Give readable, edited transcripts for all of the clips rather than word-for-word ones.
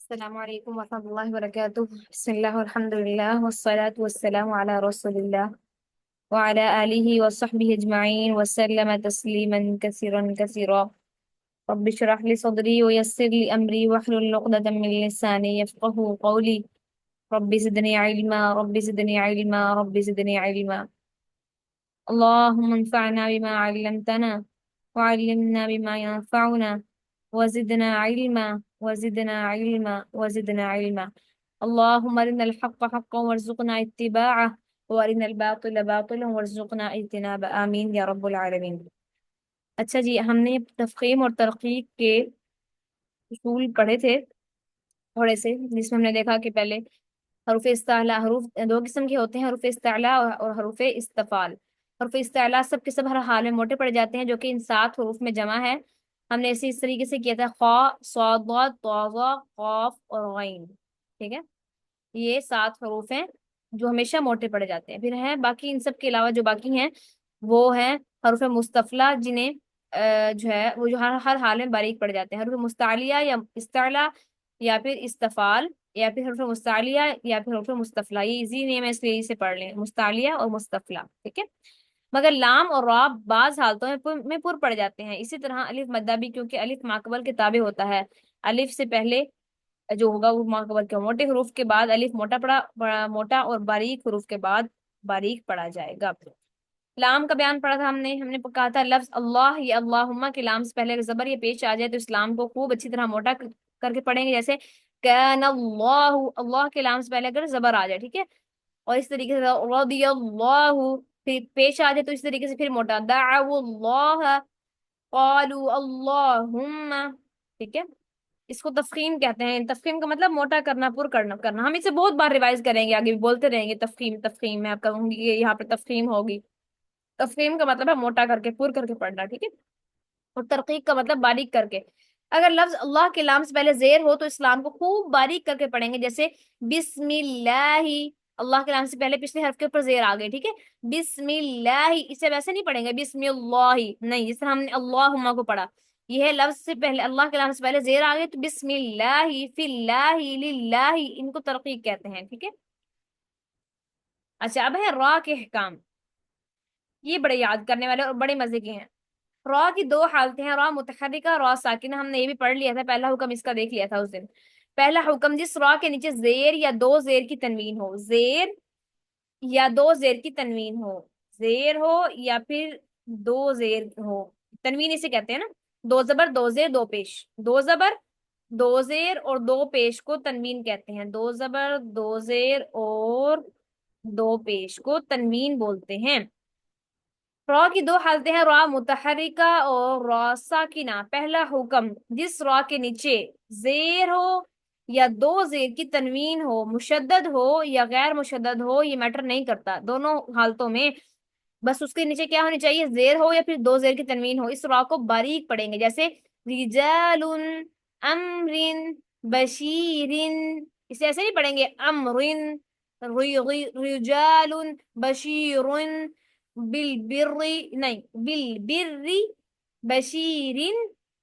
السلام علیکم ورحمۃ اللہ وبرکاتہ، بسم اللہ والحمد للہ والصلاة والسلام علی رسول اللہ وعلی آلہ وصحبہ اجمعین وسلم تسلیما کثیرا کثیرا۔ رب اشرح لی صدری ویسر لی امری واحلل عقدۃ من لسانی یفقهوا قولی۔ رب زدنی علما رب زدنی علما رب زدنی علما۔ اللهم انفعنا بما علمتنا وعلمنا بما ينفعنا وزدنا علما وزدنا علما وزدنا علما۔ اللهم ارنا الحق حقا وارزقنا اتباعه وارنا الباطل باطلا وارزقنا اجتنابه، آمین یا رب العالمین۔ اچھا جی، ہم نے تفخیم اور ترقیق کے اصول پڑھے تھے تھوڑے سے، جس میں ہم نے دیکھا کہ پہلے حروف استعلاء، حروف دو قسم کے ہوتے ہیں، حروف استعلاء اور حروف استفال۔ حروف استعلاء سب کے سب ہر حال میں موٹے پڑ جاتے ہیں، جو کہ ان 7 حروف میں جمع ہے۔ ہم نے اس طریقے سے کیا تھا: خا، صاد، ضاد، طا، ظا، قاف اور غین۔ ٹھیک ہے، یہ 7 حروف ہیں جو ہمیشہ موٹے پڑ جاتے ہیں۔ پھر ہیں باقی، ان سب کے علاوہ جو باقی ہیں وہ ہیں حروف مستفلا، جنہیں جو ہے وہ جو ہر حال میں باریک پڑ جاتے ہیں۔ حروف مستعلیہ یا استعلاء یا پھر استفال یا پھر حروف مستعلیہ یا پھر حروف مستفلا، یہ ایزی نیم ہے اس لیے اسے پڑھ لیں، مستعلیہ اور مستفلا۔ ٹھیک ہے، مگر لام اور را بعض حالتوں میں پر پڑ جاتے ہیں۔ اسی طرح الف مدہ بھی، کیونکہ الف ماقبل کے تابع ہوتا ہے۔ الف سے پہلے جو ہوگا وہ ماقبل کے موٹے حروف کے بعد الف موٹا اور باریک حروف کے بعد باریک پڑا جائے گا۔ لام کا بیان پڑھا تھا ہم نے کہا تھا لفظ اللہ یا اللہم کے لام سے پہلے اگر زبر یہ پیش آ جائے تو اس لام کو خوب اچھی طرح موٹا کر کے پڑھیں گے، جیسے کان اللہ، اللہ کے لام سے پہلے اگر زبر آ جائے، ٹھیک ہے، اور اس طریقے سے رضی اللہ پھر پیش آ جائے تو اس طریقے سے پھر موٹا، دعوا اللہ، قالوا اللہم۔ ٹھیک ہے، اس کو تفخیم کہتے ہیں۔ تفخیم کا مطلب موٹا کرنا، پر کرنا۔ ہم اسے بہت بار ریوائز کریں گے، آگے بھی بولتے رہیں گے تفخیم تفخیم، میں آپ کہوں گی کہ یہاں پہ تفخیم ہوگی۔ تفخیم کا مطلب ہے موٹا کر کے، پر کر کے پڑھنا، ٹھیک ہے، اور ترقیق کا مطلب باریک کر کے۔ اگر لفظ اللہ کے لام سے پہلے زیر ہو تو اسلام کو خوب باریک کر کے پڑھیں گے، جیسے بسم اللہ، اللہ کے نام سے پہلے پچھلے حرف کے اوپر زیر آ گئی، ٹھیک ہے، بسم اللہ، اسے ویسے نہیں پڑھیں گے بسم اللہ، نہیں، جس طرح ہم نے اللہم کو پڑھا، یہ ہے لفظ سے پہلے، اللہ کے نام سے پہلے زیر آ گئی تو بسم اللہ، فی اللہ، للہ، ان کو ترقیق کہتے ہیں۔ ٹھیک ہے، اچھا اب ہے را کے احکام، یہ بڑے یاد کرنے والے اور بڑے مزے کے ہیں۔ را کی 2 حالتیں ہیں، را متحرکہ، را ساکنہ، ہم نے یہ بھی پڑھ لیا تھا، پہلا حکم اس کا دیکھ لیا تھا اس دن۔ پہلا حکم، جس را کے نیچے زیر یا 2 زیر کی تنوین ہو، زیر یا 2 زیر کی تنوین ہو، زیر ہو یا پھر 2 زیر ہو، تنوین اسے کہتے ہیں نا، 2 زبر 2 زیر 2 پیش، 2 زبر 2 زیر اور 2 پیش کو تنوین کہتے ہیں، 2 زبر 2 زیر اور 2 پیش کو تنوین بولتے ہیں۔ را کی 2 حالتیں ہیں، را متحرکہ اور را ساکنہ۔ پہلا حکم، جس را کے نیچے زیر ہو یا 2 زیر کی تنوین ہو، مشدد ہو یا غیر مشدد ہو، یہ میٹر نہیں کرتا، دونوں حالتوں میں بس اس کے نیچے کیا ہونی چاہیے، زیر ہو یا پھر 2 زیر کی تنوین ہو۔ اس را کو باریک پڑھیں گے، جیسے رجال، امر، بشیر، اسے ایسے نہیں پڑھیں گے امر، رجال، بشیر، بالبر، نہیں، بالبر، بشیر،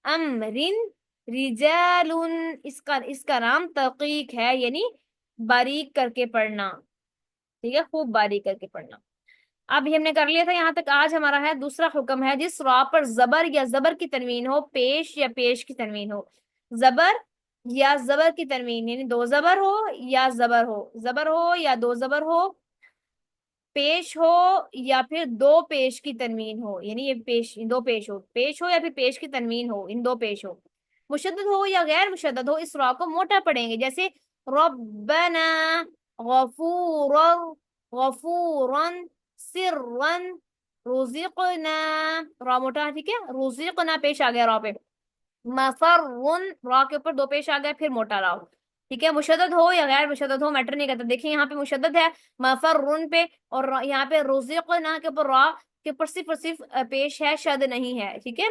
امر، رجال، اس کا نام تحقیق ہے، یعنی باریک کر کے پڑھنا، ٹھیک ہے، خوب باریک کر کے پڑھنا۔ اب ہم نے کر لیا تھا یہاں تک، آج ہمارا ہے دوسرا حکم، ہے جس را پر زبر یا زبر کی تنوین ہو، پیش یا پیش کی تنوین ہو، زبر یا زبر کی تنوین، یعنی 2 زبر ہو یا زبر ہو، زبر ہو یا 2 زبر ہو، پیش ہو یا پھر 2 پیش کی تنوین ہو، یعنی یہ پیش 2 پیش ہو یا پھر پیش کی تنوین ہو، ان 2 پیش ہو، مشدد ہو یا غیر مشدد ہو، اس را کو موٹا پڑھیں گے، جیسے ربنا، غفورا، غفورا، سرا، رزقنا، را موٹا، ٹھیک ہے، رزقنا پیش آ گیا را پہ، مفرن، را کے اوپر 2 پیش آ گیا پھر موٹا را، ٹھیک ہے، مشدد ہو یا غیر مشدد ہو میٹر نہیں کرتا۔ دیکھیں یہاں پہ مشدد ہے مفرن پہ، اور یہاں پہ رزقنا کے اوپر، را کے اوپر صرف اور صرف پیش ہے، شد نہیں ہے، ٹھیک ہے،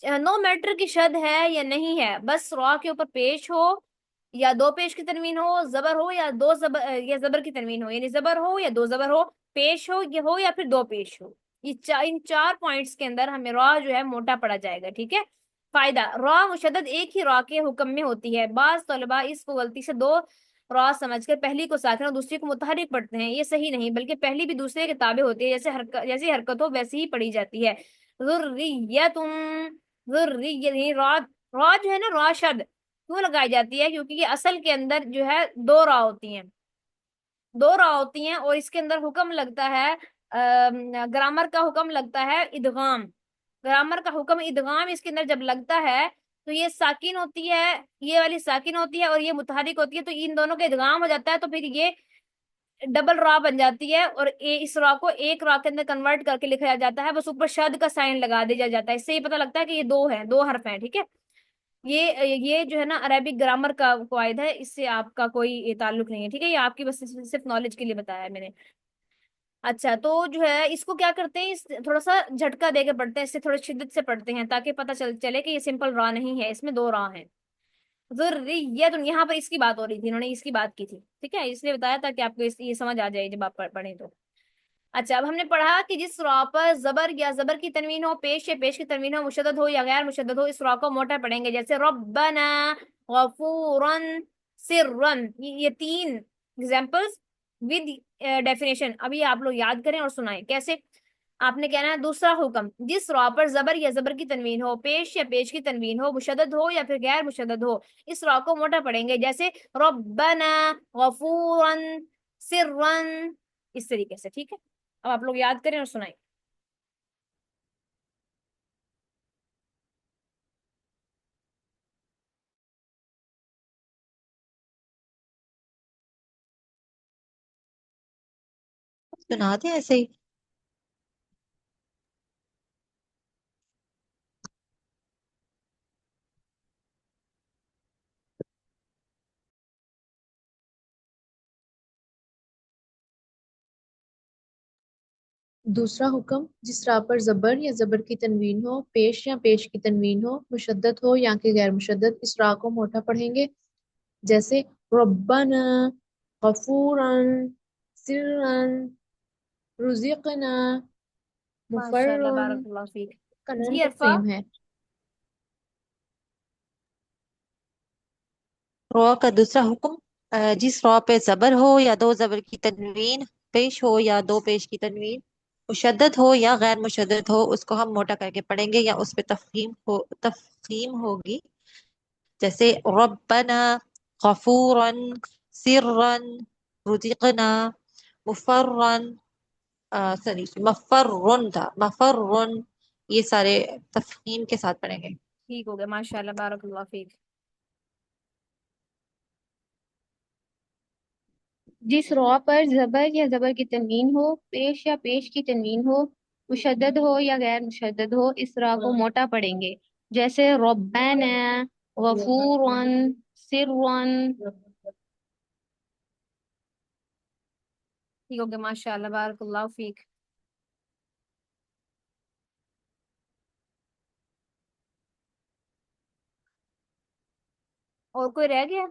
نو میٹر کی شد ہے یا نہیں ہے، بس را کے اوپر پیش ہو یا 2 پیش کی تنوین ہو، زبر ہو یا 2 زبر یا زبر کی تنوین ہو، یعنی زبر ہو یا 2 زبر ہو، پیش ہو یا پھر 2 پیش ہو، ان 4 پوائنٹس کے اندر ہمیں را جو ہے موٹا پڑا جائے گا، ٹھیک ہے۔ فائدہ، را مشدد ایک ہی را کے حکم میں ہوتی ہے، بعض طلباء اس کو غلطی سے دو را سمجھ کر پہلی کو ساکن اور دوسری کو متحرک پڑھتے ہیں، یہ صحیح نہیں، بلکہ پہلی بھی دوسرے کے تابع ہوتی ہے، جیسی حرکت ہو ویسی ہی پڑھی جاتی ہے۔ ذریتم، ذریت، را، را جو ہے نا، را شد کیوں لگائی جاتی ہے؟ کیونکہ یہ اصل کے اندر جو ہے دو را ہوتی ہیں، دو را ہوتی ہیں، اور اس کے اندر حکم لگتا ہے، گرامر کا حکم لگتا ہے ادغام، گرامر کا حکم ادغام اس کے اندر جب لگتا ہے تو یہ ساکن ہوتی ہے، یہ والی ساکن ہوتی ہے اور یہ متحرک ہوتی ہے، تو ان دونوں کا ادغام ہو جاتا ہے، تو پھر یہ ڈبل را بن جاتی ہے، اور اس را کو ایک را کے اندر کنورٹ کر کے لکھا جاتا ہے، بس اوپر شد کا سائن لگا دیا جاتا ہے، اس سے یہ پتہ لگتا ہے کہ یہ دو ہیں، دو حرف ہیں، ٹھیک ہے۔ یہ جو ہے نا عربک گرامر کا قواعد ہے، اس سے آپ کا کوئی تعلق نہیں ہے، ٹھیک ہے، یہ آپ کی بس صرف نالج کے لیے بتایا ہے میں نے۔ اچھا، تو جو ہے اس کو کیا کرتے ہیں، تھوڑا سا جھٹکا دے کے پڑھتے ہیں، اس سے تھوڑا شدت سے پڑھتے ہیں تاکہ پتہ چلے کہ یہ سمپل را نہیں ہے، اس میں دو را ہیں۔ ذریت، یہاں پر اس کی بات ہو رہی تھی، انہوں نے اس کی بات کی تھی، ٹھیک ہے، اس لیے بتایا تھا کہ آپ کو یہ سمجھ آ جائے جب آپ پڑھیں تو۔ اچھا، اب ہم نے پڑھا کہ جس را پر زبر یا زبر کی تنوین ہو، پیش یا پیش کی تنوین ہو، مشدد ہو یا غیر مشدد ہو، اس را کو موٹا پڑھیں گے، جیسے ربنا، غفورا، سرن، یہ تین ایگزامپلس ود ڈیفینیشن، ابھی آپ لوگ یاد کریں اور سنائیں کیسے۔ آپ نے کہنا ہے دوسرا حکم، جس را پر زبر یا زبر کی تنوین ہو، پیش یا پیش کی تنوین ہو، مشدد ہو یا پھر غیر مشدد ہو، اس را کو موٹا پڑھیں گے، جیسے ربنا، غفورا، سرن، اس طریقے سے، ٹھیک ہے۔ اب آپ لوگ یاد کریں اور سنائیں۔ سنا دیں ایسے ہی؟ دوسرا حکم، جس را پر زبر یا زبر کی تنوین ہو، پیش یا پیش کی تنوین ہو، مشدد ہو یا کہ غیر مشدد، اس را کو موٹا پڑھیں گے، جیسے ربنا، غفورا، سرا، رزقنا، ماشاء اللہ، مفرن بارک اللہ فیک۔ کا نون جی عرفا۔ تفخیم ہے۔ را کا دوسرا حکم، جس را پہ زبر ہو یا دو زبر کی تنوین، پیش ہو یا دو پیش کی تنوین، مشدد ہو یا غیر مشدد ہو، اس کو ہم موٹا کر کے پڑھیں گے یا اس پہ تفخیم ہوگی، جیسے ربنا، غفورا، سرا، رزقنا، مفرن، سوری مفرن تھا، مفرن، یہ سارے تفخیم کے ساتھ پڑھیں گے۔ ٹھیک ہو گیا، ماشاء اللہ، بارک اللہ فیک۔ جس را پر زبر یا زبر کی تنوین ہو، پیش یا پیش کی تنوین ہو، مشدد ہو یا غیر مشدد ہو، اس را کو موٹا پڑھیں گے، جیسے ربنا، غفورا، سرا۔ ٹھیک ہو گیا، ماشاء اللہ، بارک اللہ فیک۔ اور کوئی رہ گیا؟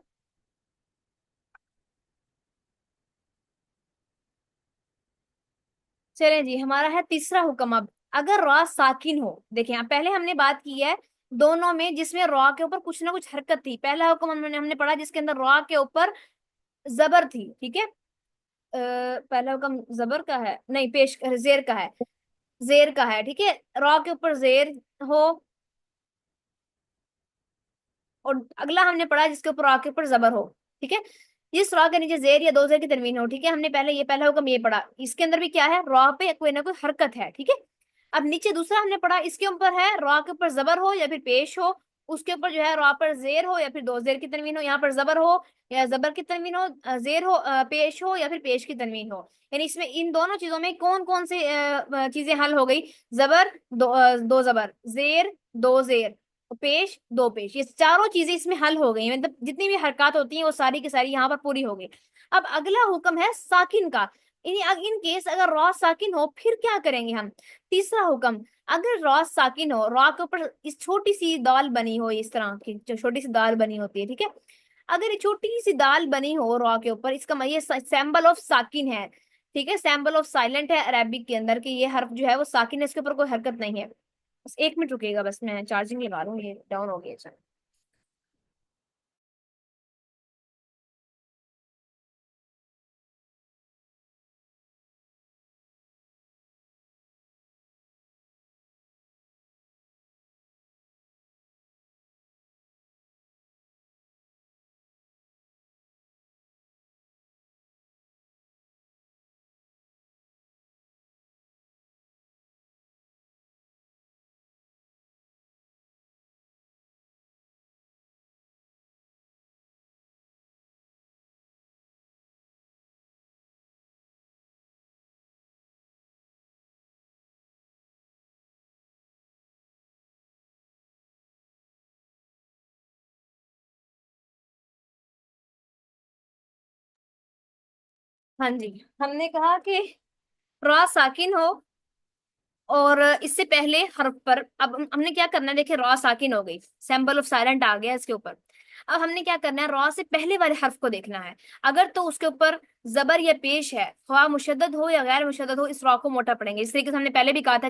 چلیں جی، ہمارا ہے تیسرا حکم اب، اگر را ساکن ہو، دیکھیں پہلے ہم نے بات کی ہے دونوں میں جس میں را کے اوپر کچھ نہ کچھ حرکت تھی، پہلا حکم ہم نے پڑھا جس کے اندر را کے اوپر زبر تھی، ٹھیک ہے، پہلا حکم زبر کا ہے، نہیں، پیش زیر کا ہے، زیر کا ہے، ٹھیک ہے، را کے اوپر زیر ہو، اور اگلا ہم نے پڑھا جس کے اوپر را کے اوپر زبر ہو، ٹھیک ہے، جس را کے نیچے زیر یا دو زیر کی تنوین ہو، ٹھیک ہے، ہم نے پہلے یہ پہلا حکم یہ پڑھا، اس کے اندر بھی کیا ہے، را پہ کوئی نہ کوئی حرکت ہے، ٹھیک ہے۔ اب نیچے دوسرا ہم نے پڑھا، اس کے اوپر ہے را کے اوپر زبر ہو یا پھر پیش ہو، اس کے اوپر جو ہے را پر زیر ہو یا پھر دو زیر کی تنوین ہو، یہاں پر زبر ہو یا زبر کی تنوین ہو، زیر ہو، پیش ہو یا پھر پیش کی تنوین ہو، یعنی اس میں ان دونوں چیزوں میں کون کون سی چیزیں حل ہو گئی، زبر، دو زبر، زیر، دو زیر، پیش، دو پیش، یہ چاروں چیزیں اس میں حل ہو گئی، مطلب جتنی بھی حرکات ہوتی ہیں وہ ساری کی ساری یہاں پر پوری ہو گئی۔ اب اگلا حکم ہے ساکن کا، ان کیس اگر را ساکن ہو پھر کیا کریں گے ہم؟ تیسرا حکم، اگر را ساکن ہو، را کے اوپر اس چھوٹی سی دال بنی ہو، اس طرح کی جو چھوٹی سی دال بنی ہوتی ہے، ٹھیک ہے، اگر یہ چھوٹی سی دال بنی ہو را کے اوپر، اس کا یہ سیمبل آف ساکن ہے، ٹھیک ہے، سیمبل آف سائلنٹ ہے عربک کے اندر کہ یہ حرف جو ہے وہ ساکن ہے، اس کے اوپر کوئی حرکت نہیں ہے، بس 1 منٹ رکیے گا، بس میں چارجنگ لگا لوں، یہ ڈاؤن ہو گیا چل۔ ہاں جی، ہم نے کہا کہ را ساکن ہو اور اس سے پہلے حرف پر، اب ہم نے کیا کرنا ہے، دیکھیں را ساکن ہو گئی، سمبل آف سائلنٹ آ گیا اس کے اوپر۔ اب ہم نے کیا کرنا ہے، را سے پہلے والے حرف کو دیکھنا ہے، اگر تو اس کے اوپر زبر یا پیش ہے، خواہ مشدد ہو یا غیر مشدد ہو، اس را کو موٹا پڑیں گے۔ اس طریقے سے ہم نے پہلے بھی کہا تھا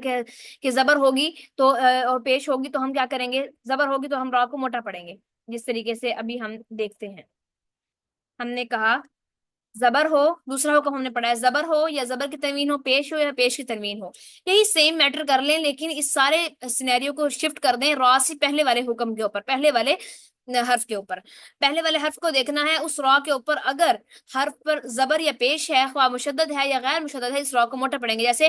کہ زبر ہوگی تو اور پیش ہوگی تو ہم کیا کریں گے، زبر ہوگی تو ہم را کو موٹا پڑیں گے، جس طریقے سے ابھی ہم دیکھتے ہیں۔ ہم نے کہا زبر ہو، دوسرا حکم ہم نے پڑھا ہے، زبر ہو یا زبر کی تنوین ہو، پیش ہو یا پیش کی تنوین ہو، یہی سیم میٹر کر لیں، لیکن اس سارے سینیریو کو شفٹ کر دیں را سے پہلے والے حکم کے اوپر، پہلے والے حرف کے اوپر۔ پہلے والے حرف کو دیکھنا ہے، اس را کے اوپر اگر حرف پر زبر یا پیش ہے، خواہ مشدد ہے یا غیر مشدد ہے، اس را کو موٹا پڑیں گے۔ جیسے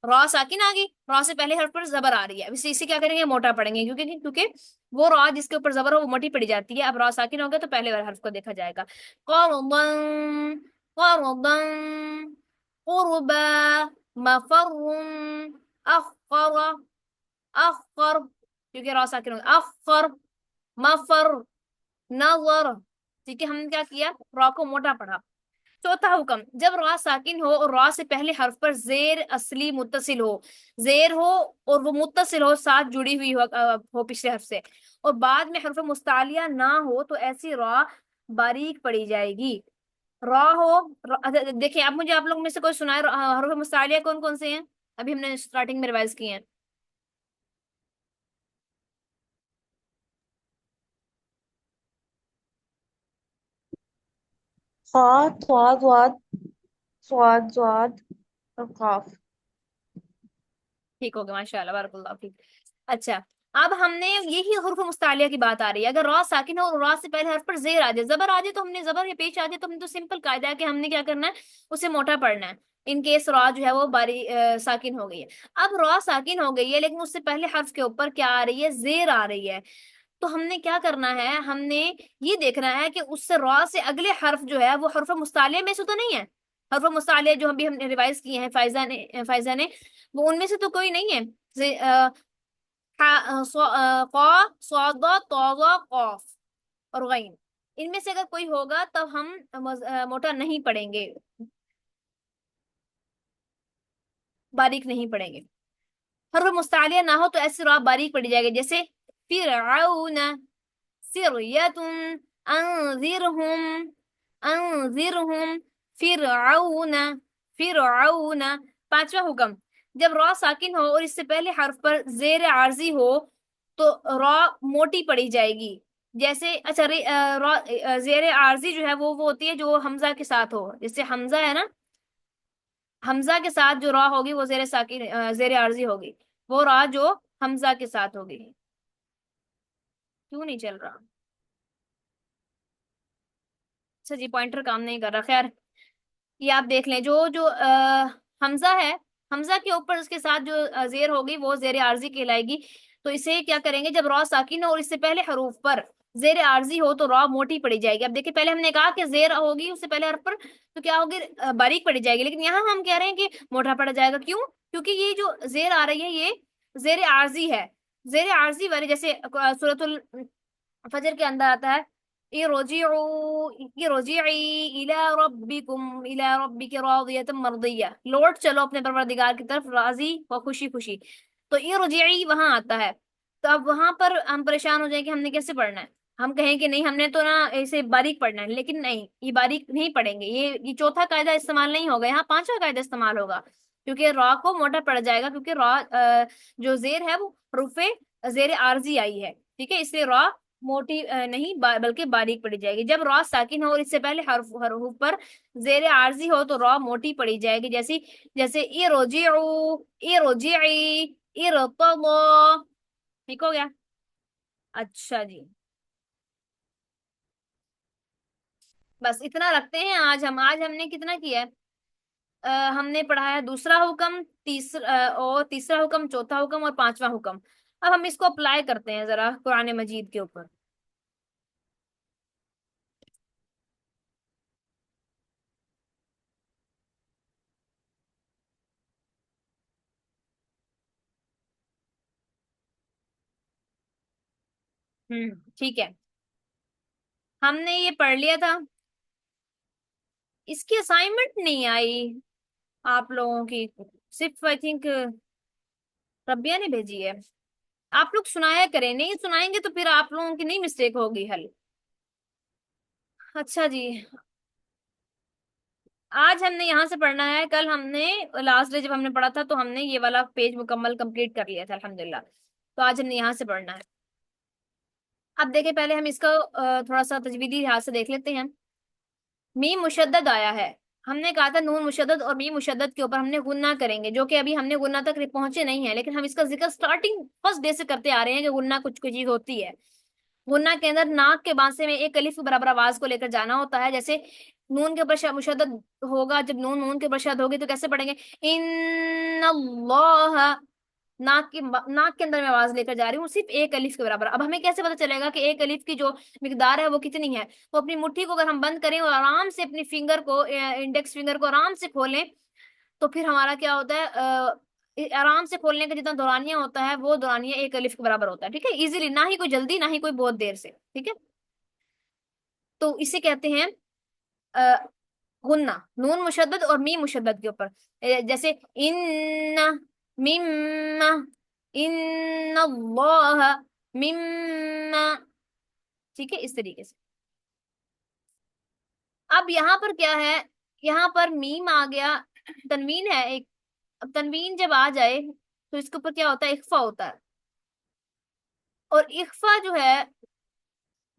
را ساکن آ گئی، را سے پہلے حرف پر زبر آ رہی ہے، اسی کیا کریں گے، موٹا پڑیں گے، کیونکہ وہ را جس کے اوپر زبر ہو وہ موٹی پڑی جاتی ہے۔ اب را ساکن ہو گیا تو پہلے والے حرف کو دیکھا جائے گا، قرضا، قرضا، قربا، مفر، اخر، اخر، کیونکہ را ساکن ہو گیا، اخر، مفر، نظر، ٹھیک ہے، ہم نے کیا کیا، را کو موٹا پڑھا۔ چوتھا حکم، جب را ساکن ہو اور را سے پہلے حرف پر زیر اصلی متصل ہو، زیر ہو اور وہ متصل ہو، ساتھ جڑی ہوئی ہو پچھلے حرف سے، اور بعد میں حرف مستعلیہ نہ ہو، تو ایسی را باریک پڑی جائے گی۔ را ہو، دیکھیں اب مجھے آپ لوگ میں سے کوئی سنائے حروف مستعلیہ کون کون سے ہیں، ابھی ہم نے اسٹارٹنگ میں ریوائز کیے ہیں۔ صاد صاد واد صاد زاد اور قاف۔ ٹھیک ہو گیا، ماشاء اللہ، بارک اللہ فیک۔ اچھا، اب ہم نے یہی حروف مستعلیہ کی بات آ رہی ہے، اگر را ساکن ہو اور را سے پہلے حرف پر زیر آ جائے، زبر آ جائے، تو ہم نے زبر یا پیش آ جائے تو ہم تو سمپل قاعدہ ہے کہ ہم نے کیا کرنا ہے، اسے موٹا پڑھنا ہے، ان کیس را جو ہے وہ باری ساکن ہو گئی ہے۔ اب را ساکن ہو گئی ہے لیکن اس سے پہلے حرف کے اوپر کیا آ رہی ہے، زیر آ رہی ہے، تو ہم نے کیا کرنا ہے، ہم نے یہ دیکھنا ہے کہ اس سے را سے اگلے حرف جو ہے وہ حرف مستعلیہ میں سے تو نہیں ہے، حرف مستعلیہ جو ہم نے ریوائز کیے ہیں فائزہ نے وہ ان میں سے تو کوئی نہیں ہے، قا، صاد، طا، قاف اور غین، ان میں سے اگر کوئی ہوگا تب ہم موٹا نہیں پڑیں گے، باریک نہیں پڑیں گے۔ حرف مستعلیہ نہ ہو تو ایسے را باریک پڑی جائے گی، جیسے فرعون، سریت، انذرهم، انذرهم، فرعون، فرعون۔ پانچواں حکم، جب را ساکن ہو اور اس سے پہلے حرف پر زیر عارضی ہو تو را موٹی پڑی جائے گی، جیسے اچھا زیر عارضی جو ہے وہ ہوتی ہے جو حمزہ کے ساتھ ہو، جیسے حمزہ ہے نا، حمزہ کے ساتھ جو را ہوگی وہ زیر ساکن زیر عارضی ہوگی، وہ را جو حمزہ کے ساتھ ہوگی۔ کیوں نہیں چل رہا؟ اچھا جی، پوائنٹر کام نہیں کر رہا، خیر یہ آپ دیکھ لیں، جو حمزہ ہے، حمزہ کے اوپر اس کے ساتھ جو زیر ہوگی وہ زیر عارضی کہلائے گی، تو اسے کیا کریں گے، جب را ساکن ہو اور اس سے پہلے حروف پر زیر عارضی ہو تو را موٹی پڑی جائے گی۔ اب دیکھیں پہلے ہم نے کہا کہ زیر ہوگی اس سے پہلے حرف پر تو کیا ہوگی، باریک پڑی جائے گی، لیکن یہاں ہم کہہ رہے ہیں کہ موٹا پڑا جائے گا، کیوں، کیونکہ یہ جو زیر آ رہی ہے یہ زیر عارضی ہے، زیر عارضی والی، جیسے سورۃ الفجر کے اندر آتا ہے، ارجعی الی ربکم الی ربک راضیۃ مرضیہ، لوٹ چلو اپنے پروردگار کی طرف راضی و خوشی خوشی، تو ارجعی وہاں آتا ہے، تو اب وہاں پر ہم پریشان ہو جائیں کہ ہم نے کیسے پڑھنا ہے، ہم کہیں کہ نہیں ہم نے تو نا ایسے باریک پڑھنا ہے، لیکن نہیں، یہ باریک نہیں پڑھیں گے، یہ چوتھا قاعدہ استعمال نہیں ہوگا، یہاں پانچواں قاعدہ استعمال ہوگا۔ کیونکہ را کو موٹا پڑ جائے گا، کیونکہ را جو زیر ہے وہ حروف زیر عارضی آئی ہے، ٹھیک ہے، اس لیے را موٹی نہیں بلکہ باریک پڑی جائے گی۔ جب را ساکن ہو اور اس سے پہلے حروف پر زیر عارضی ہو تو را موٹی پڑی جائے گی، جیسے ارجعو، ارجعی، ارتضى، ٹھیک ہو گیا؟ اچھا جی، بس اتنا رکھتے ہیں آج ہم نے کتنا کیا ہے؟ ہم نے پڑھا ہے دوسرا حکم، اور تیسرا حکم، چوتھا حکم اور پانچواں حکم۔ اب ہم اس کو اپلائی کرتے ہیں ذرا قرآن مجید کے اوپر۔ ٹھیک ہے، ہم نے یہ پڑھ لیا تھا، اس کی اسائنمنٹ نہیں آئی آپ لوگوں کی، صرف آئی تھنک ربیہ نے بھیجی ہے۔ آپ لوگ سنایا کریں، نہیں سنائیں گے تو پھر آپ لوگوں کی نہیں مسٹیک ہوگی حل۔ اچھا جی، آج ہم نے یہاں سے پڑھنا ہے، کل ہم نے لاسٹ ڈے جب ہم نے پڑھا تھا تو ہم نے یہ والا پیج مکمل کمپلیٹ کر لیا تھا الحمدللہ، تو آج ہم نے یہاں سے پڑھنا ہے۔ اب دیکھیں، پہلے ہم اس کو تھوڑا سا تجویدی لحاظ سے دیکھ لیتے ہیں۔ میم مشدد آیا ہے، ہم نے کہا تھا نون مشدد اور میم مشدد کے اوپر ہم نے غنہ کریں گے، جو کہ ابھی ہم نے غنہ تک پہنچے نہیں ہیں، لیکن ہم اس کا ذکر سٹارٹنگ فرسٹ ڈے سے کرتے آ رہے ہیں کہ غنہ کچھ کوئی چیز ہوتی ہے۔ غنہ کے اندر ناک کے بانسے میں ایک الف کے برابر آواز کو لے کر جانا ہوتا ہے، جیسے نون کے اوپر مشدد ہوگا، جب نون کے اوپر شد ہوگی تو کیسے پڑھیں گے؟ ان اللہ، ناک کے اندر میں آواز لے کر جا رہی ہوں صرف ایک الف کے برابر۔ اب ہمیں کیسے پتا چلے گا کہ ایک الف کی جو مقدار ہے وہ کتنی ہے؟ وہ اپنی مٹھی کو اگر ہم بند کریں اور آرام سے اپنی فنگر کو، انڈیکس فنگر کو آرام سے کھولیں، تو پھر ہمارا کیا ہوتا ہے؟ آرام سے کھولنے کا جتنا دورانیہ ہوتا ہے وہ دورانیہ ایک الف کے برابر ہوتا ہے، ٹھیک ہے، ایزیلی، نہ ہی کوئی جلدی نہ ہی کوئی بہت دیر سے، ٹھیک ہے۔ تو اسے کہتے ہیں غنہ، نون مشدد اور میم مشدد کے اوپر، جیسے ان، مما، ان اللہ، مما، ٹھیک ہے، اس طریقے سے۔ اب یہاں پر کیا ہے؟ یہاں پر میم آ گیا، تنوین ہے ایک، اب تنوین جب آ جائے تو اس کے اوپر کیا ہوتا ہے؟ اخفا ہوتا ہے، اور اخفا جو ہے،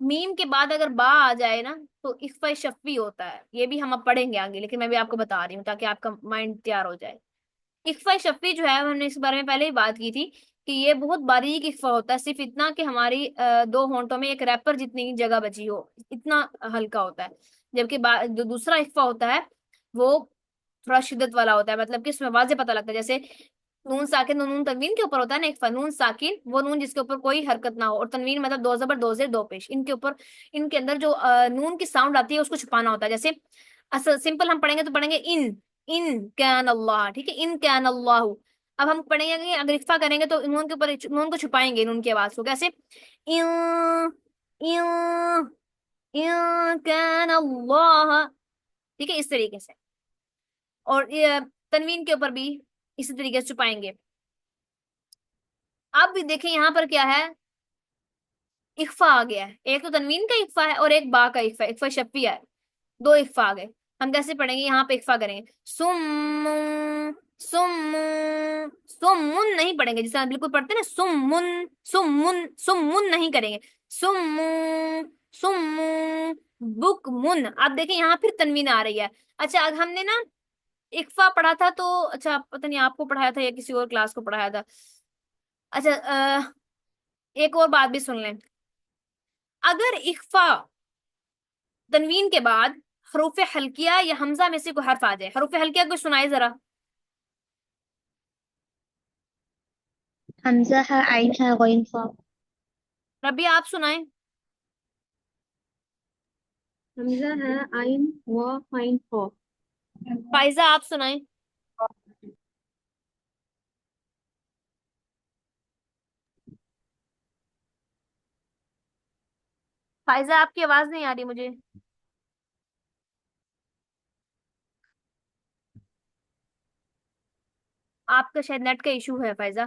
میم کے بعد اگر با آ جائے نا تو اخفا شفوی ہوتا ہے، یہ بھی ہم اب پڑھیں گے آگے، لیکن میں بھی آپ کو بتا رہی ہوں تاکہ آپ کا مائنڈ تیار ہو جائے۔ اخفا شفوی جو ہے، ہم نے اس بارے میں پہلے ہی بات کی تھی کہ یہ بہت باریک اخفا ہوتا ہے، صرف اتنا کہ ہماری دو ہونٹوں میں ایک ریپر جتنی جگہ بچی ہو، اتنا ہلکا ہوتا ہے، جبکہ جو دوسرا اخفا ہوتا ہے وہ تھوڑا شدت والا ہوتا ہے، مطلب کہ اس میں واضح پتہ لگتا ہے، جیسے نون ساکن نون تنوین کے اوپر ہوتا ہے نا ایک نون ساکن، وہ نون جس کے اوپر کوئی حرکت نہ ہو، اور تنوین مطلب دو زبر دو زیر دو پیش، ان کے اوپر، ان کے اندر جو نون کی ساؤنڈ آتی ہے اس کو چھپانا ہوتا ہے، جیسے اصل سمپل ہم پڑھیں گے تو پڑھیں گے ان کان اللہ، ٹھیک ہے، ان کان اللہ۔ اب ہم پڑھیں گے کہ اگر اکفا کریں گے تو نون کے اوپر نون کو چھپائیں گے، نون کی آواز کو کیسے؟ ان، ان، ان کان اللہ، ٹھیک ہے، اس طریقے سے، اور تنوین کے اوپر بھی اسی طریقے سے چھپائیں گے۔ اب بھی دیکھیں یہاں پر کیا ہے؟ اخفا آ گیا ہے، ایک تو تنوین کا اخفا ہے اور ایک با کا اخفا ہے، اخفا شفیہ ہے، دو اخفا آ گئے۔ ہم کیسے پڑھیں گے؟ یہاں پہ اخفا کریں گے، سم، سم، سمن نہیں پڑھیں گے، جس طرح بالکل پڑھتے ہیں نا، سمن، سمن، سمن نہیں کریں گے، سم، سم، بک من۔ آپ دیکھیں یہاں پھر تنوین آ رہی ہے۔ اچھا ہم نے نا اخفا پڑھا تھا تو، اچھا پتہ نہیں آپ کو پڑھایا تھا یا کسی اور کلاس کو پڑھایا تھا۔ اچھا ایک اور بات بھی سن لیں، اگر اخفا تنوین کے بعد حروف حلقیہ یا حمزہ میں سے کوئی حرف آ جائے، حروف حلقیہ کو سنائے ذرا، حمزہ ہے، عین ہے، غین فا۔ ربی آپ سنائیں۔ حمزہ ہے، عین و عین فا۔ فائزہ آپ سنائیں۔ فائزہ آپ کی آواز نہیں آ رہی مجھے، آپ کا شاید نیٹ کا ایشو ہے فائزہ۔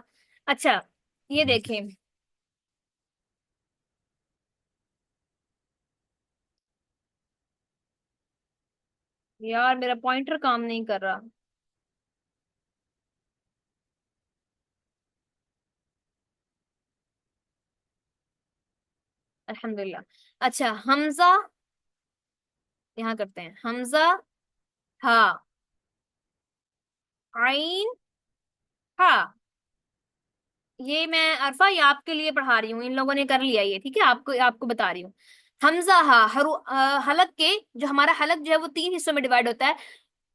اچھا یہ دیکھیں، یار میرا پوائنٹر کام نہیں کر رہا، الحمدللہ. اچھا حمزہ یہاں کرتے ہیں. حمزہ ہا عین ہا. یہ میں عرفہ یہ آپ کے لیے پڑھا رہی ہوں، ان لوگوں نے کر لیا یہ، ٹھیک ہے، آپ کو بتا رہی ہوں. حمزہ ہا حلق کے جو ہمارا حلق جو ہے وہ تین حصوں میں ڈیوائڈ ہوتا ہے،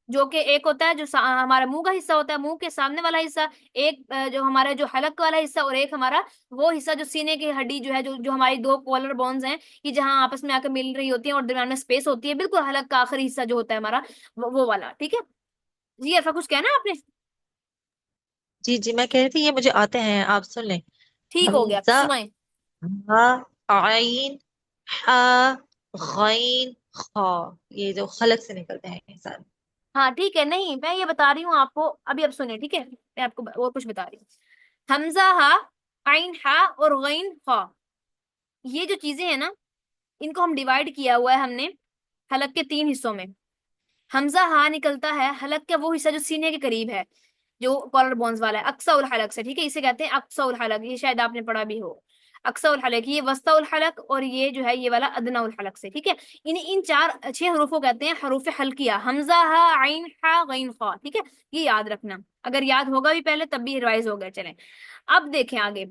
جو کہ ایک ہوتا ہے جو ہمارا منہ کا حصہ ہوتا ہے، منہ کے سامنے والا حصہ، ایک جو ہمارا جو حلق والا حصہ، اور ایک ہمارا وہ حصہ جو سینے کی ہڈی جو ہے، جو ہماری دو کالر بونز ہیں، یہ جہاں آپس میں آ کر مل رہی ہوتی ہیں اور درمیان میں اسپیس ہوتی ہے، بالکل حلق کا آخری حصہ جو ہوتا ہے ہمارا وہ والا، ٹھیک ہے. جی ایسا کچھ کہنا ہے آپ نے؟ جی جی، میں کہہ رہی تھی یہ مجھے آتے ہیں، آپ سن لیں. ٹھیک ہو گیا، حمزہ، سنائیں. ہا، عین، ہا، غین، خا. یہ جو خلق سے نکلتے ہیں یہ سارے. ہاں ٹھیک ہے، نہیں میں یہ بتا رہی ہوں آپ کو ابھی، اب سنیں ٹھیک ہے، میں آپ کو اور کچھ بتا رہی ہوں. حمزہ ہا عین ہا اور غین خا، یہ جو چیزیں ہیں نا ان کو ہم ڈیوائڈ کیا ہوا ہے ہم نے حلق کے تین حصوں میں. حمزہ ہا نکلتا ہے حلق کا وہ حصہ جو سینے کے قریب ہے، جو کالر بونز والا ہے، اقصا الحلق سے، ٹھیک ہے، اسے کہتے ہیں اقصا الحلق، یہ شاید آپ نے پڑھا بھی ہو. اقصا الحلق یہ وسطی الحلق، اور یہ جو ہے یہ والا ادنا الحلق سے، ٹھیک ہے. ان چار چھ حروف کو کہتے ہیں حروف حلقیہ، حمزہ ہا عین ہا غین خا، ٹھیک ہے. یہ یاد رکھنا، اگر یاد ہوگا بھی پہلے تب بھی ریوائز ہو گیا. چلیں اب دیکھیں آگے.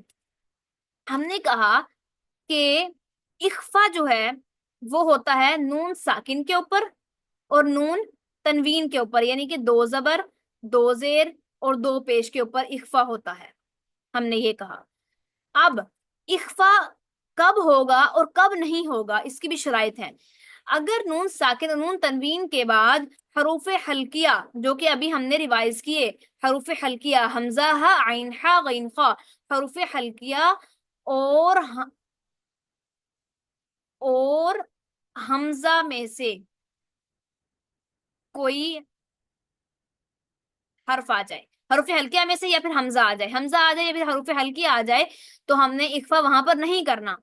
ہم نے کہا کہ اخفا جو ہے وہ ہوتا ہے نون ساکن کے اوپر اور نون تنوین کے اوپر، یعنی کہ دو زبر، دو زیر اور دو پیش کے اوپر اخفا ہوتا ہے، ہم نے یہ کہا. اب اخفا کب ہوگا اور کب نہیں ہوگا اس کی بھی شرائط ہے. اگر نون ساکن اور نون تنوین کے بعد حروف حلقیہ جو کہ ابھی ہم نے ریوائز کیے، حروف حلقیہ حمزہ ہا عین ہا غین خا، حروف حلقیہ اور حمزہ میں سے کوئی حرف آ جائے، حروف حلقیہ میں سے یا پھر حمزہ آ جائے، حمزہ آ جائے یا پھر حروف حلقیہ آ جائے، تو ہم نے اخفا وہاں پر نہیں کرنا.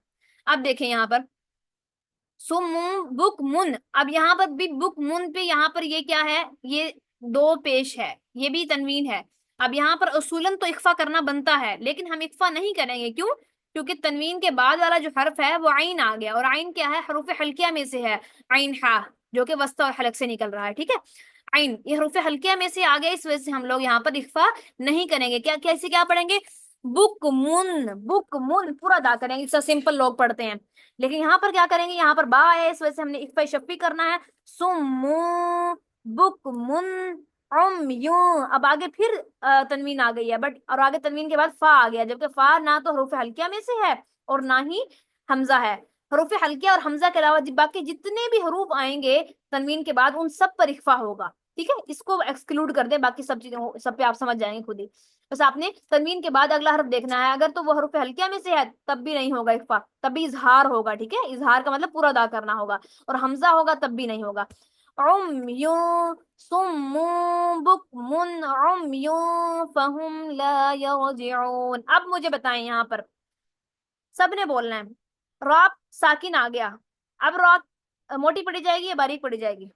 اب دیکھیں یہاں پر سم بک من، اب یہاں پر بھی بک من پہ یہاں پر یہ کیا ہے، یہ دو پیش ہے، یہ بھی تنوین ہے. اب یہاں پر اصولاً تو اخفا کرنا بنتا ہے، لیکن ہم اخفا نہیں کریں گے. کیوں؟ کیونکہ تنوین کے بعد والا جو حرف ہے وہ عین آ گیا، اور عین کیا ہے، حروف حلقیہ میں سے ہے، عین ہا جو کہ وسط اور حلق سے نکل رہا ہے، ٹھیک ہے. عین یہ حروف حلقیہ میں سے آ گیا، اس وجہ سے ہم لوگ یہاں پر اخفا نہیں کریں گے. کیا کیسے کیا پڑھیں گے؟ بک من پورا ادا کریں گے، اس سے سمپل لوگ پڑھتے ہیں. لیکن یہاں پر کیا کریں گے، یہاں پر با ہے، اس وجہ سے ہم نے اخفا شفی کرنا ہے. سمو بک من یوں. اب آگے پھر تنوین آ گئی ہے، بٹ اور آگے تنوین کے بعد فا آ گیا، جبکہ فا نہ تو حروف حلقیہ میں سے ہے اور نہ ہی حمزہ ہے. حروف حلقیہ اور حمزہ کے علاوہ باقی جتنے بھی حروف آئیں گے تنوین کے بعد ان سب پر اخفا ہوگا، ٹھیک ہے. اس کو ایکسکلوڈ کر دیں، باقی سب چیزیں سب پہ آپ سمجھ جائیں گے خود ہی. بس آپ نے تنوین کے بعد اگلا حرف دیکھنا ہے، اگر تو وہ حروف حلقیہ میں سے ہے تب بھی نہیں ہوگا اخفا، تب بھی اظہار ہوگا، ٹھیک ہے. اظہار کا مطلب پورا ادا کرنا ہوگا، اور حمزہ ہوگا تب بھی نہیں ہوگا. عمیون صم بکم عمیون فہم لا یرجعون. اب مجھے بتائیں یہاں پر سب نے بولنا ہے، را ساکن آ گیا، اب را موٹی پڑی جائے گی یا باریک پڑی جائے گی؟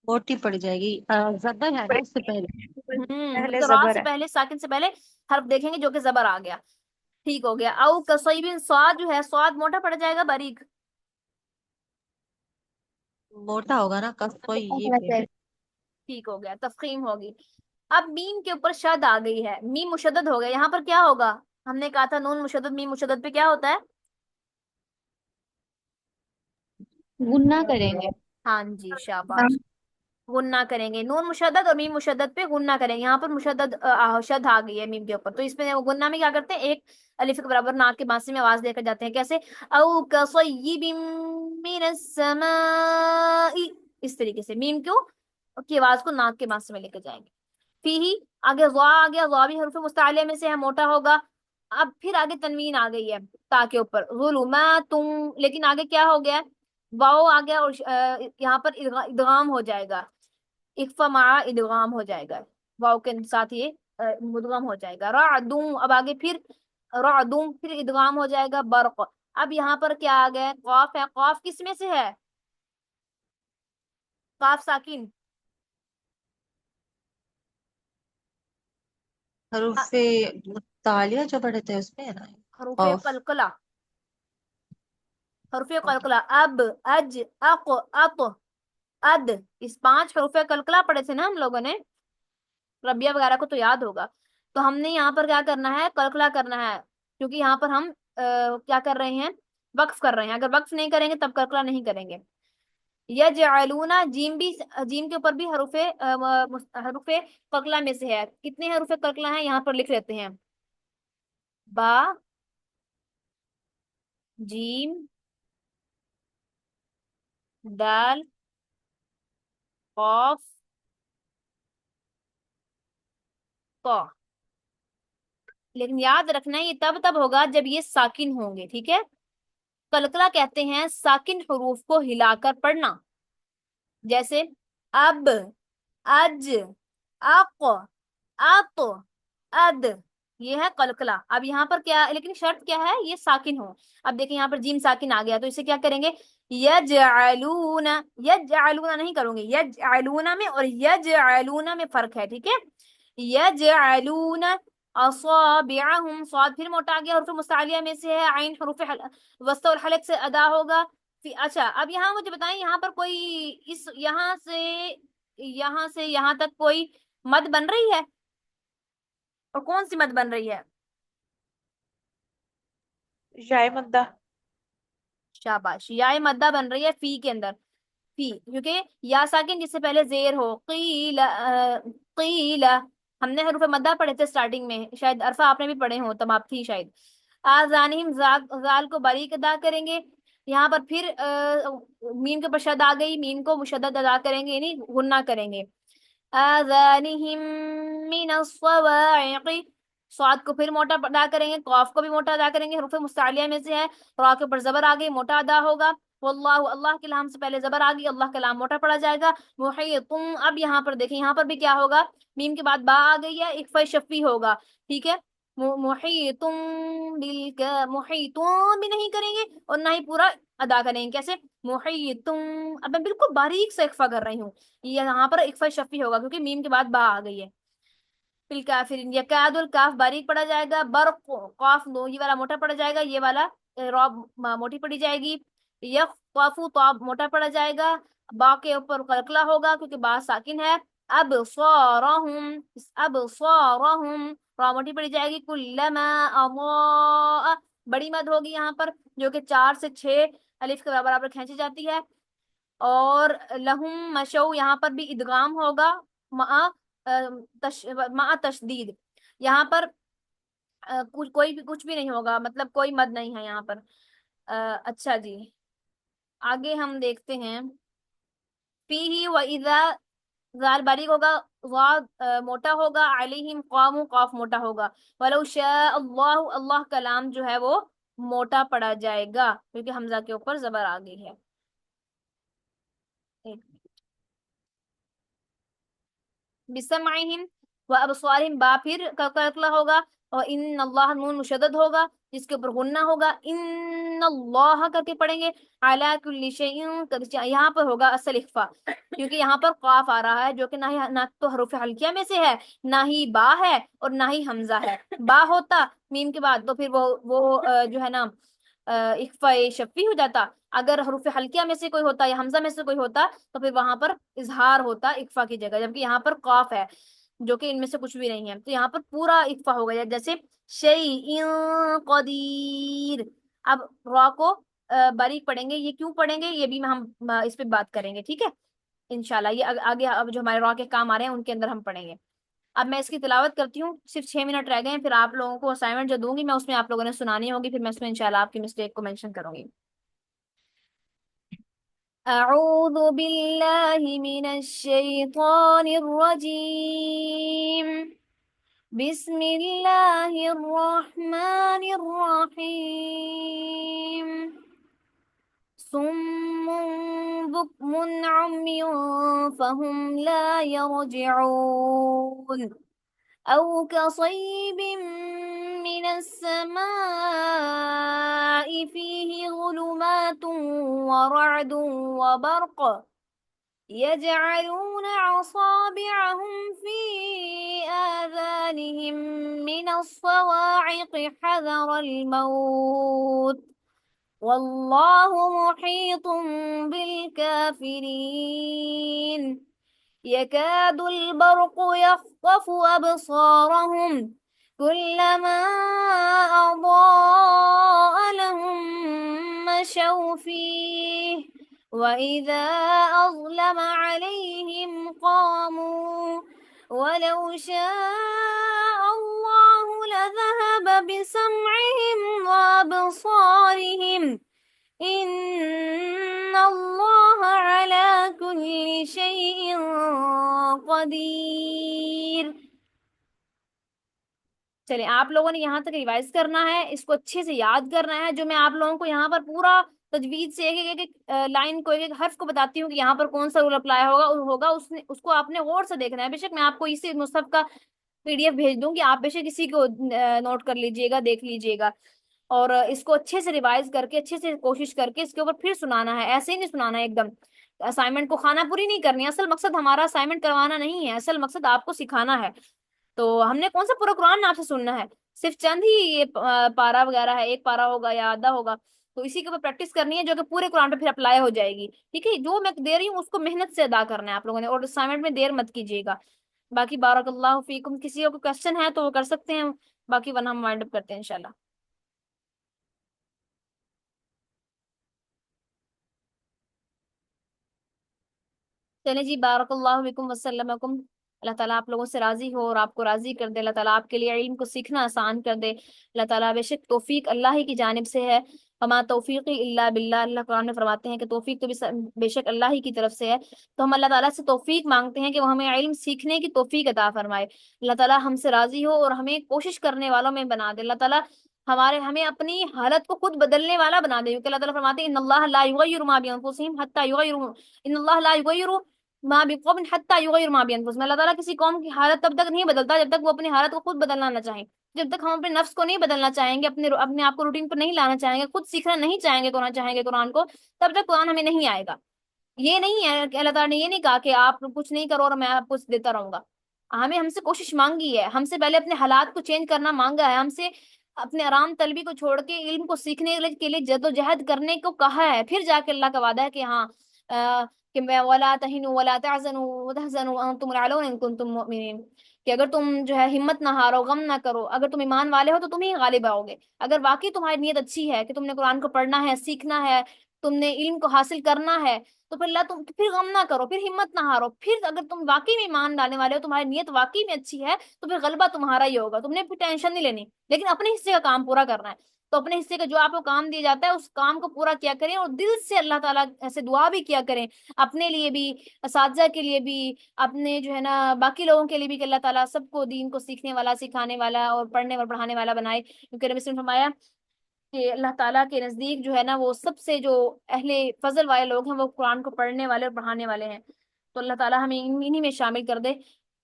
موٹی پڑ جائے گی. زبر ہے نا اس سے پہلے. پہلے تو را زبر سے ہے. پہلے ساکن سے پہلے حرف دیکھیں گے جو کہ زبر آ گیا، ٹھیک ہو گیا. او کصیبن سواد جو ہے، سواد موٹا پڑ جائے گا باریک؟ موٹا ہوگا نا، کف کوئی یہ پہ. ٹھیک ہو گیا، تفخیم ہوگی. اب میم کے اوپر شد آ گئی ہے، میم مشدد ہو گیا، یہاں پر کیا ہوگا؟ ہم نے کہا تھا نون مشدد میم مشدد پہ کیا ہوتا ہے؟ گننا کریں گے. ہاں جی شاباش، غنہ کریں گے. نون مشدد اور میم مشدد پہ غنہ کریں گے. یہاں پر مشدد شد آ گئی ہے میم کے اوپر، تو اس میں غنہ میں کیا کرتے ہیں، ایک الف کے برابر ناک کے بانسے میں آواز دے کر جاتے ہیں. کیسے؟ او کصیب من السماء، اس طریقے سے میم کی آواز کو ناک کے بانسے میں لے کے جائیں گے. فی آگے ضا آ گیا، ضا بھی حرف مستعلیہ میں سے ہے، موٹا ہوگا. اب پھر آگے تنوین آ گئی ہے تا کے اوپر، ظلمات، لیکن آگے کیا ہو گیا، واؤ آ گیا، اور یہاں پر ادغام ہو جائے گا، اخفا مع ادغام ہو جائے گا، واؤ کے ساتھ یہ مدغم ہو جائے گا. رعدوں، اب آگے پھر رعدوں، پھر ادغام ہو جائے گا برق. اب یہاں پر کیا آ گیا، قاف ہے، قاف کس میں سے ہے، قاف ساکن، حروف متعالیہ جو پڑھتے ہیں اس میں ہے نا حروف قاف. قلقلہ، حروف قلقلہ اب، اج، اق، اط، اد، اس 5 حروف قلقلہ پڑھے تھے نا ہم لوگوں نے، ربیہ وغیرہ کو تو یاد ہوگا. تو ہم نے یہاں پر کیا کرنا ہے، قلقلہ کرنا ہے، کیونکہ یہاں پر ہم کیا کر رہے ہیں، وقف کر رہے ہیں. اگر وقف نہیں کریں گے تب قلقلہ نہیں کریں گے. یجعلون، جیم بھی، جیم کے اوپر بھی حروف حروف قلقلہ میں سے ہے. کتنے حروف قلقلہ ہیں یہاں پر لکھ لیتے ہیں، با، جیم، دال، قاف، طا. لیکن یاد رکھنا ہے یہ تب ہوگا جب یہ ساکن ہوں گے، ٹھیک ہے. قلقلہ کہتے ہیں ساکن حروف کو ہلا کر پڑھنا، جیسے اب، اج، اق، اط، اد، یہ ہے قلقلہ. اب یہاں پر کیا، لیکن شرط کیا ہے، یہ ساکن ہو. اب دیکھیں یہاں پر جیم ساکن آ گیا تو اسے کیا کریں گے، یجعلون، یجعلون نہیں کروں گے، یجعلون میں اور یجعلون میں فرق ہے، ٹھیک ہے. یجعلون اصابعہم، صاد پھر موٹا آ گیا، حروف مستعلیہ میں سے ہے. عین حروف وسط اور حلق سے ادا ہوگا. اچھا اب یہاں مجھے بتائیں، یہاں پر کوئی اس یہاں سے یہاں تک کوئی مد بن رہی ہے، اور کون سی مد بن رہی ہے؟ یائے مدہ. شاباش، یا مدہ بن رہی ہے فی کے اندر. فی کیونکہ یا ساکن جس سے پہلے زیر ہو، قیل، قیل. ہم نے حروف مدہ پڑھے تھے سٹارٹنگ میں، شاید عرفہ آپ نے بھی پڑھے ہوں، تب آپ تھی شاید. آذانہم، زال کو باریک ادا کریں گے. یہاں پر پھر میم کے اوپر شد آ گئی، میم کو مشدد ادا کریں گے، یعنی غنہ کریں گے. آذانہم من الصواعق، صاد کو پھر موٹا ادا کریں گے، قاف کو بھی موٹا ادا کریں گے، حروف مستعلیہ میں سے ہے. را کے اوپر زبر آ گئی، موٹا ادا ہوگا. واللہ، اللہ کے لام سے پہلے زبر آ گئی، اللہ کا لام موٹا پڑا جائے گا. محیطم، اب یہاں پر دیکھیں، یہاں پر بھی کیا ہوگا، میم کے بعد با آ گئی ہے، اکفا شفی ہوگا، ٹھیک ہے. محیطم محیطم بھی نہیں کریں گے اور نہ ہی پورا ادا کریں گے. کیسے، محیطم، اب میں بالکل باریک سے اکفا کر رہی ہوں، یہ یہاں پر اکفا شفی ہوگا کیونکہ میم کے بعد با آ گئی ہے. فی الکافرین، یکاد، الکاف باریک پڑا جائے گا. برق، قاف یہ والا موٹا پڑا جائے گا، یہ والا را موٹی پڑی جائے گی. یخطف، تو موٹا پڑا جائے گا. با کے اوپر قلقلہ ہوگا کیونکہ با ساکن ہے. ابصارہم، ابصارہم، را موٹی پڑی جائے گی. کلما اضاء، بڑی مد ہوگی یہاں پر جو کہ 4 سے 6 الف کے برابر کھینچی جاتی ہے. اور لہم مشو، یہاں پر بھی ادغام ہوگا مع تشدید. یہاں پر کچھ بھی نہیں ہوگا، مطلب کوئی مد نہیں ہے یہاں پر. اچھا جی، آگے ہم دیکھتے ہیں. فیہ و اذا، زال باریک ہوگا، موٹا ہوگا. علیہم قاموا، قاف موٹا ہوگا. ولو شاء اللہ، اللہ کا لام جو ہے وہ موٹا پڑا جائے گا کیونکہ حمزہ کے اوپر زبر آ گئی ہے. بسمعہم و ابصارہم، با پھر قلقلہ ہوگا. اور ان اللہ، نون مشدد ہوگا جس کے اوپر غنہ ہوگا. ان اللہ کر کے پڑھیں گے. علی کل شیء، یہاں پر ہوگا اصل اخفا کیونکہ یہاں پر قاف آ رہا ہے جو کہ نہ تو حروف حلقیہ میں سے ہے، نہ ہی با ہے اور نہ ہی حمزہ ہے. با ہوتا میم کے بعد تو پھر وہ جو ہے نا اخفا شفی ہو جاتا. اگر حروف حلقیہ میں سے کوئی ہوتا یا حمزہ میں سے کوئی ہوتا تو پھر وہاں پر اظہار ہوتا اخفا کی جگہ، جبکہ یہاں پر قاف ہے جو کہ ان میں سے کچھ بھی نہیں ہے، تو یہاں پر پورا اخفا ہو گیا. جیسے شیء قدیر. اب را کو باریک پڑھیں گے، یہ کیوں پڑھیں گے یہ بھی ہم اس پہ بات کریں گے، ٹھیک ہے انشاءاللہ. یہ آگے اب جو ہمارے را کے کام آ رہے ہیں ان کے اندر ہم پڑھیں گے. اب میں اس کی تلاوت کرتی ہوں، صرف 6 منٹ رہ گئے ہیں، پھر آپ لوگوں کو اسائنمنٹ جو دوں گی میں اس میں آپ لوگوں نے سنانی ہوگی، پھر میں اس میں انشاءاللہ آپ کی مسٹیک کو مینشن کروں گی. اعوذ باللہ من الشیطان الرجیم، بسم اللہ الرحمن الرحیم. صم بكم عمي فهم لا يرجعون. أو كصيب من السماء فيه ظلمات ورعد وبرق يجعلون أصابعهم في آذانهم من الصواعق حذر الموت. والله محيط بالكافرين يكاد البرق يخطف أبصارهم كلما أضاء لهم مشوا فيه وإذا أظلم عليهم قاموا ولو شاء الله لذهب بسمعهم وأبصارهم إن الله على كل شيء قدير. چلے آپ لوگوں نے یہاں تک ریوائز کرنا ہے، اس کو اچھے سے یاد کرنا ہے. جو میں آپ لوگوں کو یہاں پر پورا تجوید سے ایک ایک لائن کو، ایک ایک حرف کو بتاتی ہوں کہ یہاں پر کون سا رول اپلائی ہوگا اس کو آپ نے غور سے دیکھنا ہے. بے شک میں آپ کو اسی مصحف کا PDF بھیج دوں گی، آپ بے شک اسی کو نوٹ کر لیجئے گا، دیکھ لیجئے گا، اور اس کو اچھے سے ریوائز کر کے، اچھے سے کوشش کر کے اس کے اوپر پھر سنانا ہے. ایسے ہی نہیں سنانا ہے ایک دم اسائنمنٹ کو خانہ پوری نہیں کرنی ہے. اصل مقصد ہمارا اسائنمنٹ کروانا نہیں ہے، اصل مقصد آپ کو سکھانا ہے. تو ہم نے کون سا پورا قرآن آپ سے سننا ہے؟ صرف چند ہی یہ پارا وغیرہ ہے، ایک پارا ہوگا یا آدھا ہوگا، تو اسی کے اوپر پریکٹس کرنی ہے جو کہ پورے قرآن پہ پھر اپلائی ہو جائے گی. ٹھیک ہے، جو میں دے رہی ہوں اس کو محنت سے ادا کرنا ہے آپ لوگوں نے، اور اسائنمنٹ میں دیر مت کیجیے گا. باقی بارک اللہ فیکم. کسی کو کوشچن ہے تو وہ کر سکتے ہیں، باقی ورنہ ہم وائنڈ اپ کرتے ہیں انشاءاللہ. چلے جی، بارک اللہ فیکم وسلمکم. اللہ تعالیٰ آپ لوگوں سے راضی ہو اور آپ کو راضی کر دے. اللہ تعالیٰ آپ کے لیے علم کو سیکھنا آسان کر دے. اللہ تعالیٰ بے شک توفیق اللہ ہی کی جانب سے ہے. وما توفیقی الا باللہ. اللہ قرآن میں فرماتے ہیں کہ توفیق تو بے شک اللہ ہی کی طرف سے ہے. تو ہم اللہ تعالیٰ سے توفیق مانگتے ہیں کہ وہ ہمیں علم سیکھنے کی توفیق عطا فرمائے. اللہ تعالیٰ ہم سے راضی ہو اور ہمیں کوشش کرنے والوں میں بنا دے. اللہ تعالیٰ ہمیں اپنی حالت کو خود بدلنے والا بنا دے. کیونکہ اللہ تعالیٰ فرماتے ہیں ان اللہ لا یغیر ما بانفسہم حتی یغیروا، ان اللہ لا یغیر ما بقوم حتی یغیر ما بانفسہم. اللہ تعالیٰ کسی قوم کی حالت تب تک نہیں بدلتا جب تک وہ اپنی حالت کو خود بدلنا نہ چاہیں. جب تک ہم اپنے نفس کو نہیں بدلنا چاہیں گے، اپنے آپ کو روٹین پر نہیں لانا چاہیں گے، خود سیکھنا نہیں چاہیں گے قرآن کو، تب تک قرآن ہمیں نہیں آئے گا. یہ نہیں ہے کہ اللہ تعالیٰ نے یہ نہیں کہا کہ آپ کچھ نہیں کرو اور میں آپ کو دیتا رہوں گا. ہم سے کوشش مانگی ہے، ہم سے پہلے اپنے حالات کو چینج کرنا مانگا ہے، ہم سے اپنے آرام طلبی کو چھوڑ کے علم کو سیکھنے کے لیے جد و جہد کرنے کو کہا ہے. پھر جا کے اللہ کا وعدہ ہے کہ ہاں کہ میں ولا تہنوا ولا تحزنوا وتحزنوا وانتم الاعلون ان کنتم مؤمنین، کہ اگر تم جو ہے ہمت نہ ہارو، غم نہ کرو، اگر تم ایمان والے ہو تو تم ہی غالب آؤ گے. اگر واقعی تمہاری نیت اچھی ہے کہ تم نے قرآن کو پڑھنا ہے، سیکھنا ہے، تم نے علم کو حاصل کرنا ہے، تو پھر غم نہ کرو، پھر ہمت نہ ہارو. پھر اگر تم واقعی میں ایمان ڈالنے والے ہو، تمہاری نیت واقعی میں اچھی ہے، تو پھر غلبہ تمہارا ہی ہوگا. تم نے پھر ٹینشن نہیں لینی، لیکن اپنے حصے کا کام پورا کرنا ہے. تو اپنے حصے کا جو آپ کو کام دیا جاتا ہے اس کام کو پورا کیا کریں، اور دل سے اللہ تعالیٰ سے دعا بھی کیا کریں، اپنے لیے بھی، اساتذہ کے لیے بھی، اپنے جو ہے نا باقی لوگوں کے لیے بھی، کہ اللہ تعالیٰ سب کو دین کو سیکھنے والا، سکھانے والا اور پڑھنے اور پڑھانے والا بنائے. کیونکہ نبی صلی اللہ علیہ وسلم نے فرمایا کہ اللہ تعالیٰ کے نزدیک جو ہے نا وہ سب سے جو اہل فضل والے لوگ ہیں وہ قرآن کو پڑھنے والے اور پڑھانے والے ہیں. تو اللہ تعالیٰ ہمیں انہی میں شامل کر دے،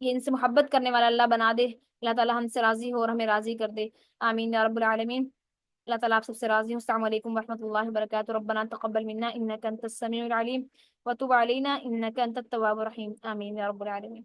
یہ ان سے محبت کرنے والا اللہ بنا دے. اللہ تعالیٰ ہم سے راضی ہو اور ہمیں راضی کر دے. آمین یا رب العالمین. اللہ تعالیٰ آپ سب سے راضی ہوں. السلام علیکم ورحمۃ اللہ وبرکاتہ. ربنا تقبل منا انك انت السميع العليم وتب علينا انك انت التواب الرحيم. آمین یا رب العالمین.